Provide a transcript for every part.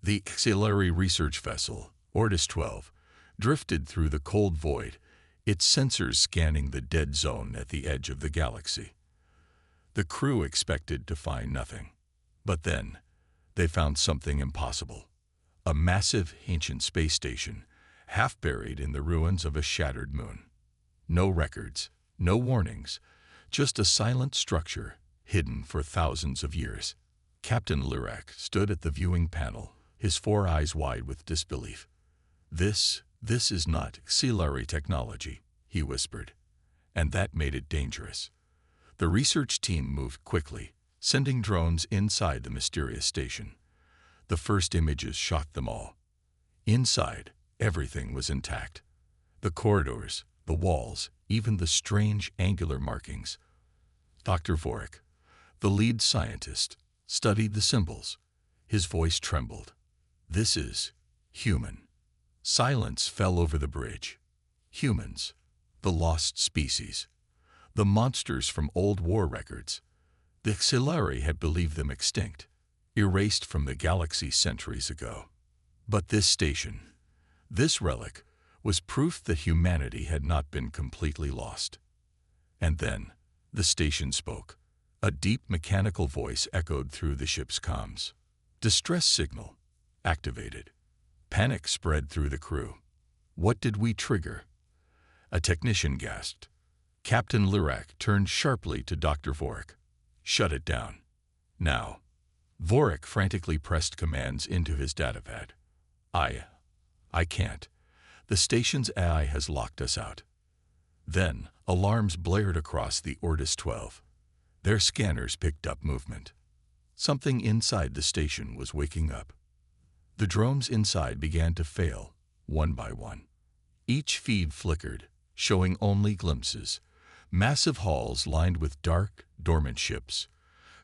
The auxiliary research vessel, Ortis 12, drifted through the cold void, its sensors scanning the dead zone at the edge of the galaxy. The crew expected to find nothing. But then, they found something impossible. A massive, ancient space station, half buried in the ruins of a shattered moon. No records, no warnings, just a silent structure hidden for thousands of years. Captain Lurak stood at the viewing panel, his 4 eyes wide with disbelief. This is not auxiliary technology," he whispered, and that made it dangerous. The research team moved quickly, sending drones inside the mysterious station. The first images shocked them all. Inside, everything was intact. The corridors, the walls, even the strange angular markings. Dr. Vorik, the lead scientist, studied the symbols. His voice trembled. "This is human." Silence fell over the bridge. Humans, the lost species, the monsters from old war records. The auxiliary had believed them extinct, erased from the galaxy centuries ago. But this station, this relic, was proof that humanity had not been completely lost. And then, the station spoke. A deep mechanical voice echoed through the ship's comms. "Distress signal activated." Panic spread through the crew. "What did we trigger?" A technician gasped. Captain Lurak turned sharply to Dr. Vorik. "Shut it down. Now." Vorik frantically pressed commands into his datapad. I can't. The station's AI has locked us out." Then, alarms blared across the Ortis 12. Their scanners picked up movement. Something inside the station was waking up. The drones inside began to fail, one by one. Each feed flickered, showing only glimpses. Massive halls lined with dark, dormant ships.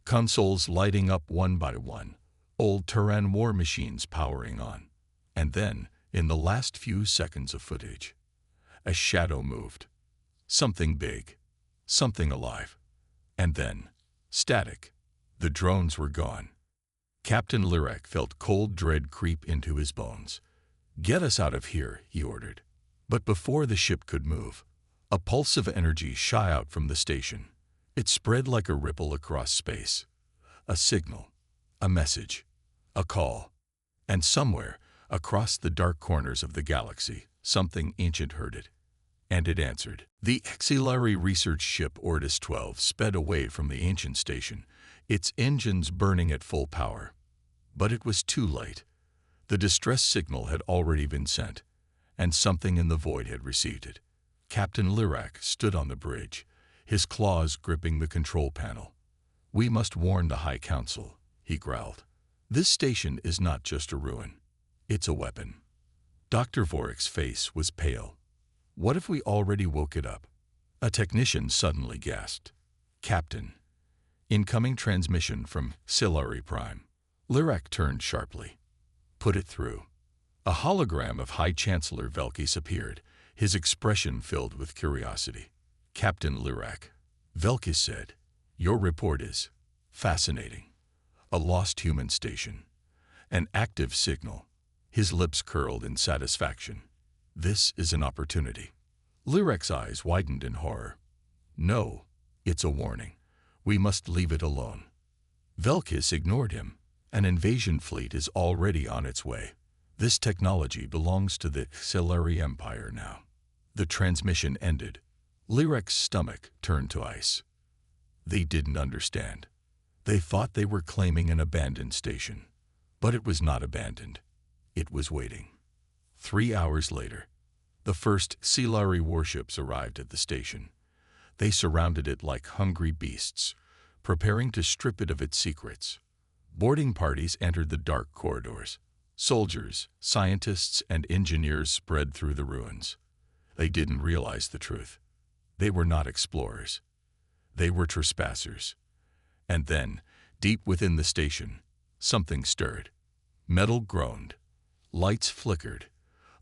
Consoles lighting up one by one. Old Terran war machines powering on. And then, in the last few seconds of footage, a shadow moved. Something big. Something alive. And then, static. The drones were gone. Captain Lurak felt cold dread creep into his bones. "Get us out of here," he ordered. But before the ship could move, a pulse of energy shot out from the station. It spread like a ripple across space. A signal, a message, a call. And somewhere, across the dark corners of the galaxy, something ancient heard it. And it answered. The auxiliary research ship Ortis 12 sped away from the ancient station, its engines burning at full power. But it was too late. The distress signal had already been sent, and something in the void had received it. Captain Lurak stood on the bridge, his claws gripping the control panel. "We must warn the High Council," he growled. "This station is not just a ruin. It's a weapon." Dr. Vorik's face was pale. "What if we already woke it up?" A technician suddenly gasped. "Captain, incoming transmission from Auxiliary Prime." Lurak turned sharply. "Put it through." A hologram of High Chancellor Velkis appeared, his expression filled with curiosity. "Captain Lurak," Velkis said, "your report is fascinating. A lost human station. An active signal." His lips curled in satisfaction. "This is an opportunity." Lurak's eyes widened in horror. "No, it's a warning. We must leave it alone." Velkis ignored him. "An invasion fleet is already on its way. This technology belongs to the Auxiliary Empire now." The transmission ended. Lurak's stomach turned to ice. They didn't understand. They thought they were claiming an abandoned station. But it was not abandoned. It was waiting. 3 hours later, the first Auxiliary warships arrived at the station. They surrounded it like hungry beasts, preparing to strip it of its secrets. Boarding parties entered the dark corridors. Soldiers, scientists, and engineers spread through the ruins. They didn't realize the truth. They were not explorers. They were trespassers. And then, deep within the station, something stirred. Metal groaned. Lights flickered.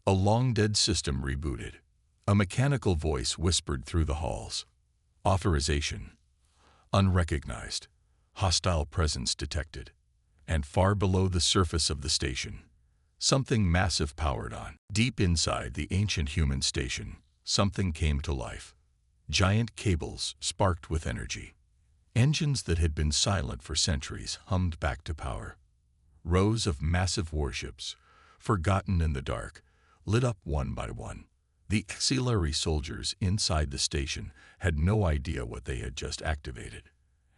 A long-dead system rebooted. A mechanical voice whispered through the halls. "Authorization. Unrecognized. Hostile presence detected." And far below the surface of the station, something massive powered on. Deep inside the ancient human station, something came to life. Giant cables sparked with energy. Engines that had been silent for centuries hummed back to power. Rows of massive warships, forgotten in the dark, lit up one by one. The auxiliary soldiers inside the station had no idea what they had just activated.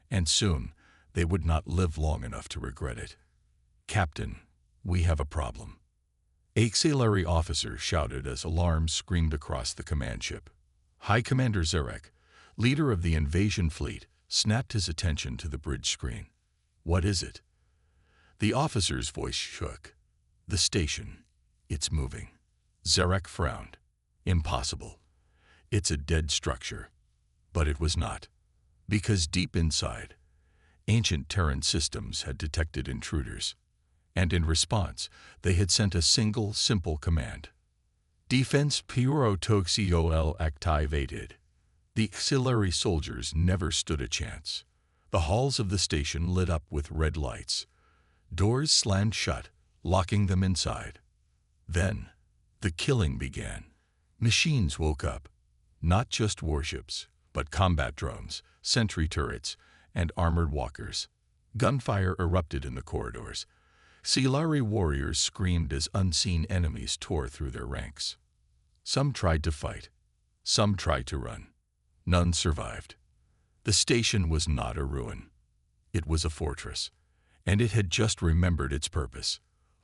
And soon, they would not live long enough to regret it. "Captain, we have a problem." Auxiliary officer shouted as alarms screamed across the command ship. High Commander Zarek, leader of the invasion fleet, snapped his attention to the bridge screen. "What is it?" The officer's voice shook. "The station. It's moving." Zarek frowned. "Impossible. It's a dead structure." But it was not. Because deep inside, ancient Terran systems had detected intruders. And in response, they had sent a single, simple command. "Defense Pyrotoxiol activated." The auxiliary soldiers never stood a chance. The halls of the station lit up with red lights. Doors slammed shut, locking them inside. Then, the killing began. Machines woke up. Not just warships, but combat drones, sentry turrets, and armored walkers. Gunfire erupted in the corridors. Silari warriors screamed as unseen enemies tore through their ranks. Some tried to fight. Some tried to run. None survived. The station was not a ruin. It was a fortress, and it had just remembered its purpose.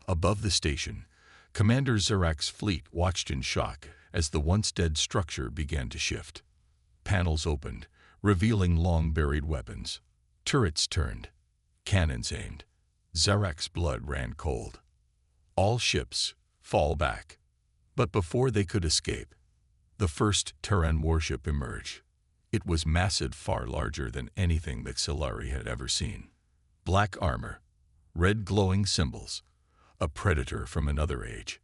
Above the station, Commander Zarak's fleet watched in shock as the once-dead structure began to shift. Panels opened, revealing long-buried weapons. Turrets turned. Cannons aimed. Zarak's blood ran cold. All ships, fall back. But before they could escape, the first Terran warship emerged. It was massive, far larger than anything that Silari had ever seen. Black armor, red glowing symbols, a predator from another age.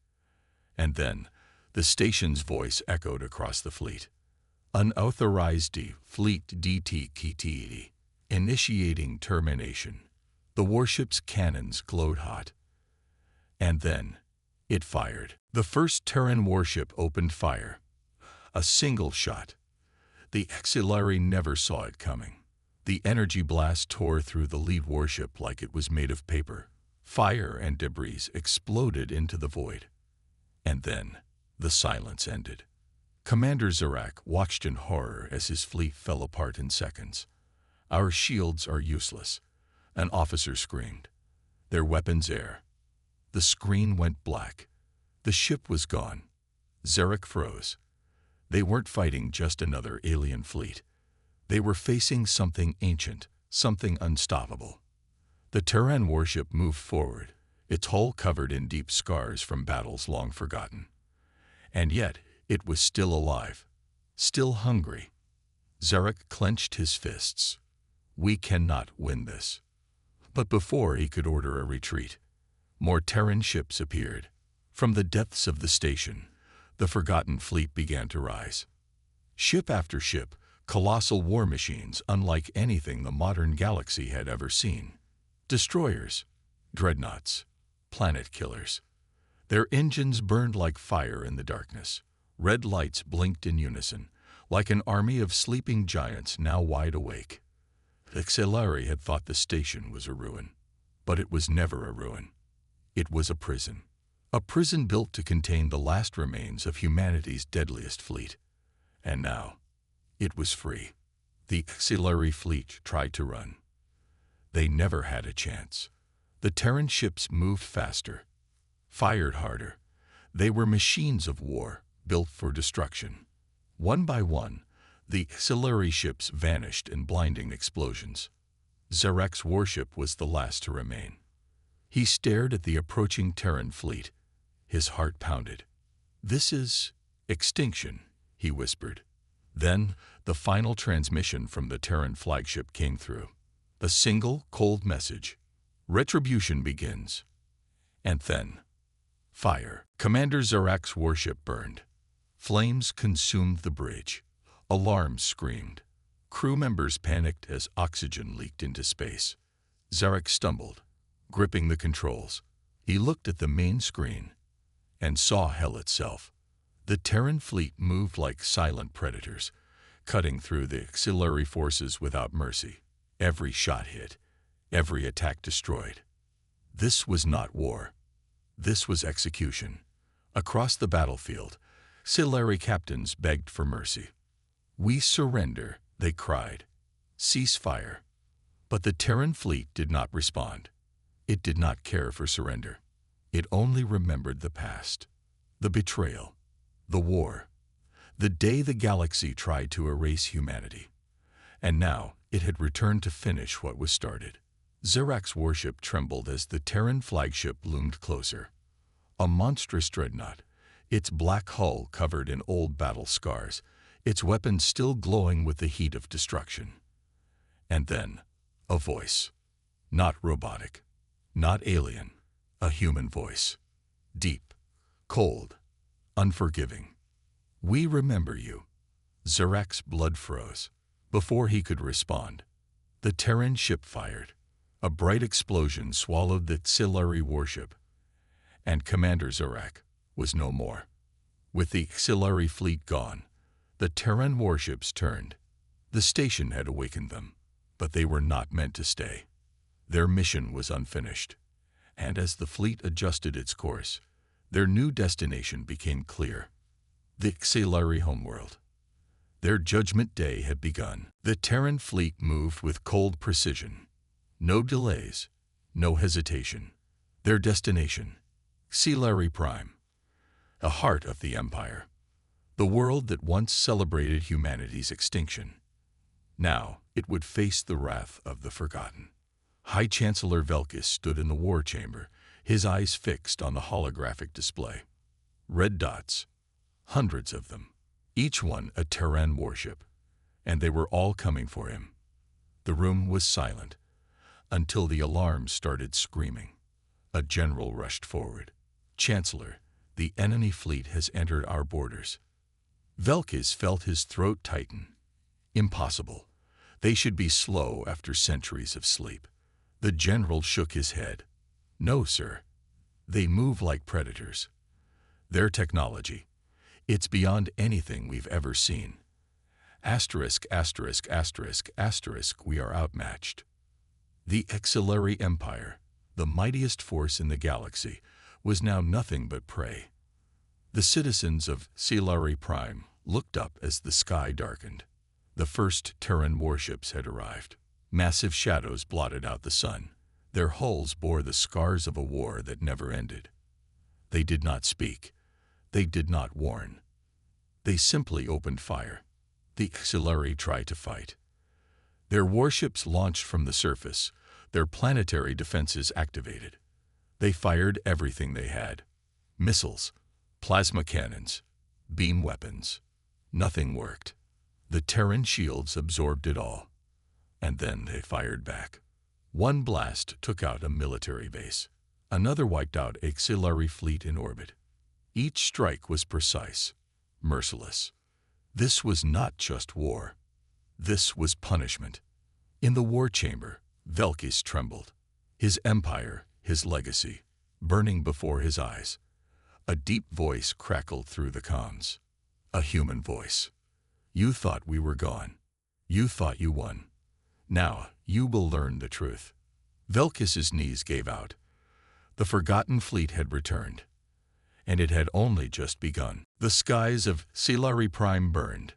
And then, the station's voice echoed across the fleet. "Unauthorized fleet DTKT, initiating termination." The warship's cannons glowed hot. And then, it fired. The first Terran warship opened fire. A single shot. The auxiliary never saw it coming. The energy blast tore through the lead warship like it was made of paper. Fire and debris exploded into the void. And then, the silence ended. Commander Zarak watched in horror as his fleet fell apart in seconds. "Our shields are useless," an officer screamed. "Their weapons air." The screen went black. The ship was gone. Zarak froze. They weren't fighting just another alien fleet. They were facing something ancient, something unstoppable. The Terran warship moved forward, its hull covered in deep scars from battles long forgotten. And yet, it was still alive, still hungry. Zarak clenched his fists. "We cannot win this." But before he could order a retreat, more Terran ships appeared. From the depths of the station, the forgotten fleet began to rise. Ship after ship, colossal war machines unlike anything the modern galaxy had ever seen. Destroyers, dreadnoughts, planet killers. Their engines burned like fire in the darkness. Red lights blinked in unison, like an army of sleeping giants now wide awake. Xelari had thought the station was a ruin, but it was never a ruin. It was a prison built to contain the last remains of humanity's deadliest fleet. And now, it was free. The Xelari fleet tried to run. They never had a chance. The Terran ships moved faster, fired harder. They were machines of war, built for destruction. One by one, the Xelari ships vanished in blinding explosions. Zarek's warship was the last to remain. He stared at the approaching Terran fleet. His heart pounded. "This is extinction," he whispered. Then, the final transmission from the Terran flagship came through. A single, cold message. "Retribution begins." And then, fire. Commander Zarek's warship burned. Flames consumed the bridge. Alarms screamed. Crew members panicked as oxygen leaked into space. Zarek stumbled, gripping the controls. He looked at the main screen and saw hell itself. The Terran fleet moved like silent predators, cutting through the auxiliary forces without mercy. Every shot hit, every attack destroyed. This was not war. This was execution. Across the battlefield, auxiliary captains begged for mercy. "We surrender," they cried. "Cease fire." But the Terran fleet did not respond. It did not care for surrender. It only remembered the past, the betrayal, the war, the day the galaxy tried to erase humanity. And now it had returned to finish what was started. Zarak's warship trembled as the Terran flagship loomed closer. A monstrous dreadnought, its black hull covered in old battle scars, its weapons still glowing with the heat of destruction. And then, a voice. Not robotic, not alien, a human voice. Deep, cold, unforgiving. "We remember you." Zarak's blood froze. Before he could respond, the Terran ship fired. A bright explosion swallowed the auxiliary warship, and Commander Zarak was no more. With the auxiliary fleet gone, the Terran warships turned. The station had awakened them, but they were not meant to stay. Their mission was unfinished, and as the fleet adjusted its course, their new destination became clear: the auxiliary homeworld. Their judgment day had begun. The Terran fleet moved with cold precision. No delays, no hesitation. Their destination, Auxiliary Prime, the heart of the Empire, the world that once celebrated humanity's extinction. Now it would face the wrath of the forgotten. High Chancellor Velkis stood in the war chamber, his eyes fixed on the holographic display. Red dots, hundreds of them, each one a Terran warship, and they were all coming for him. The room was silent until the alarms started screaming. A general rushed forward. "Chancellor, the enemy fleet has entered our borders." Velkis felt his throat tighten. Impossible. They should be slow after centuries of sleep. The general shook his head. "No, sir. They move like predators. Their technology, it's beyond anything we've ever seen. Asterisk, asterisk, asterisk, asterisk, we are outmatched." The Auxiliary Empire, the mightiest force in the galaxy, was now nothing but prey. The citizens of Auxiliary Prime looked up as the sky darkened. The first Terran warships had arrived. Massive shadows blotted out the sun. Their hulls bore the scars of a war that never ended. They did not speak. They did not warn. They simply opened fire. The Auxiliary tried to fight. Their warships launched from the surface, their planetary defenses activated. They fired everything they had: missiles, plasma cannons, beam weapons. Nothing worked. The Terran shields absorbed it all. And then they fired back. One blast took out a military base. Another wiped out an auxiliary fleet in orbit. Each strike was precise, merciless. This was not just war. This was punishment. In the war chamber, Velkis trembled. His empire, his legacy, burning before his eyes. A deep voice crackled through the comms. A human voice. "You thought we were gone. You thought you won. Now you will learn the truth." Velkis's knees gave out. The forgotten fleet had returned, and it had only just begun. The skies of Auxiliary Prime burned.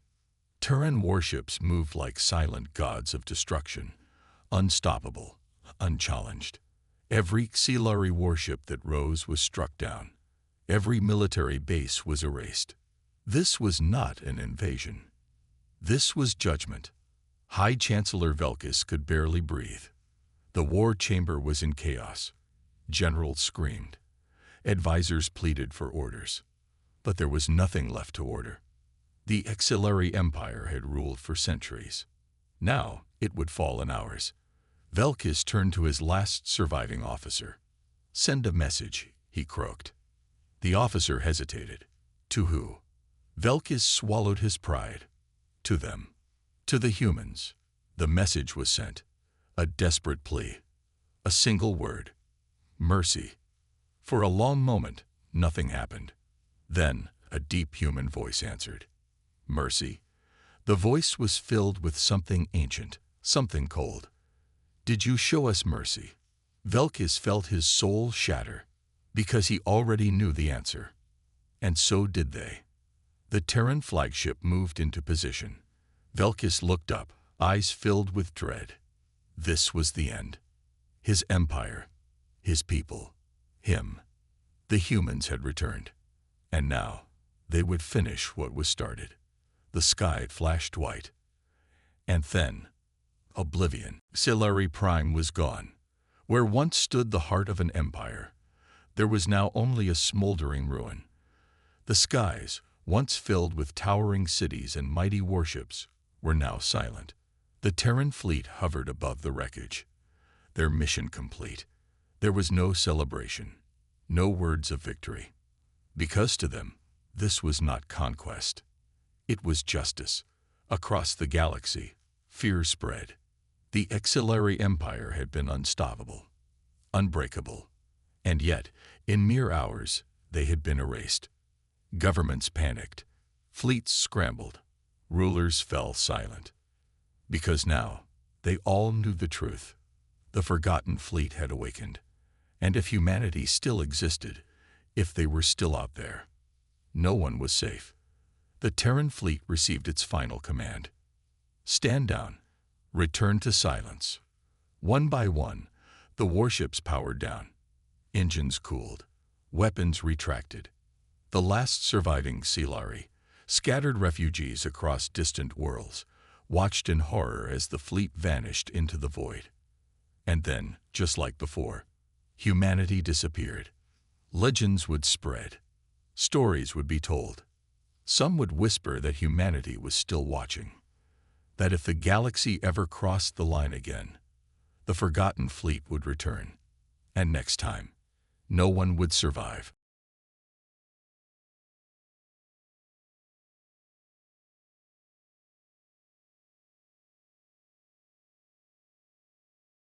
Terran warships moved like silent gods of destruction, unstoppable, unchallenged. Every auxiliary warship that rose was struck down. Every military base was erased. This was not an invasion. This was judgment. High Chancellor Velkis could barely breathe. The war chamber was in chaos. Generals screamed. Advisors pleaded for orders. But there was nothing left to order. The Auxiliary Empire had ruled for centuries. Now it would fall in hours. Velkis turned to his last surviving officer. "Send a message," he croaked. The officer hesitated. To who? Velkis swallowed his pride. To them. To the humans. The message was sent. A desperate plea. A single word. Mercy. For a long moment, nothing happened. Then, a deep human voice answered. Mercy. The voice was filled with something ancient, something cold. Did you show us mercy? Velkis felt his soul shatter, because he already knew the answer. And so did they. The Terran flagship moved into position. Velkis looked up, eyes filled with dread. This was the end. His empire, his people, him. The humans had returned. And now, they would finish what was started. The sky flashed white. And then, oblivion. Silari Prime was gone. Where once stood the heart of an empire, there was now only a smoldering ruin. The skies, once filled with towering cities and mighty warships, were now silent. The Terran fleet hovered above the wreckage. Their mission complete. There was no celebration, no words of victory. Because to them, this was not conquest. It was justice. Across the galaxy, fear spread. The Exilari Empire had been unstoppable, unbreakable. And yet, in mere hours, they had been erased. Governments panicked. Fleets scrambled. Rulers fell silent. Because now, they all knew the truth. The forgotten fleet had awakened. And if humanity still existed, if they were still out there, no one was safe. The Terran fleet received its final command. Stand down. Return to silence. One by one, the warships powered down. Engines cooled. Weapons retracted. The last surviving Silari, scattered refugees across distant worlds, watched in horror as the fleet vanished into the void. And then, just like before, humanity disappeared. Legends would spread. Stories would be told. Some would whisper that humanity was still watching. That if the galaxy ever crossed the line again, the forgotten fleet would return. And next time, no one would survive.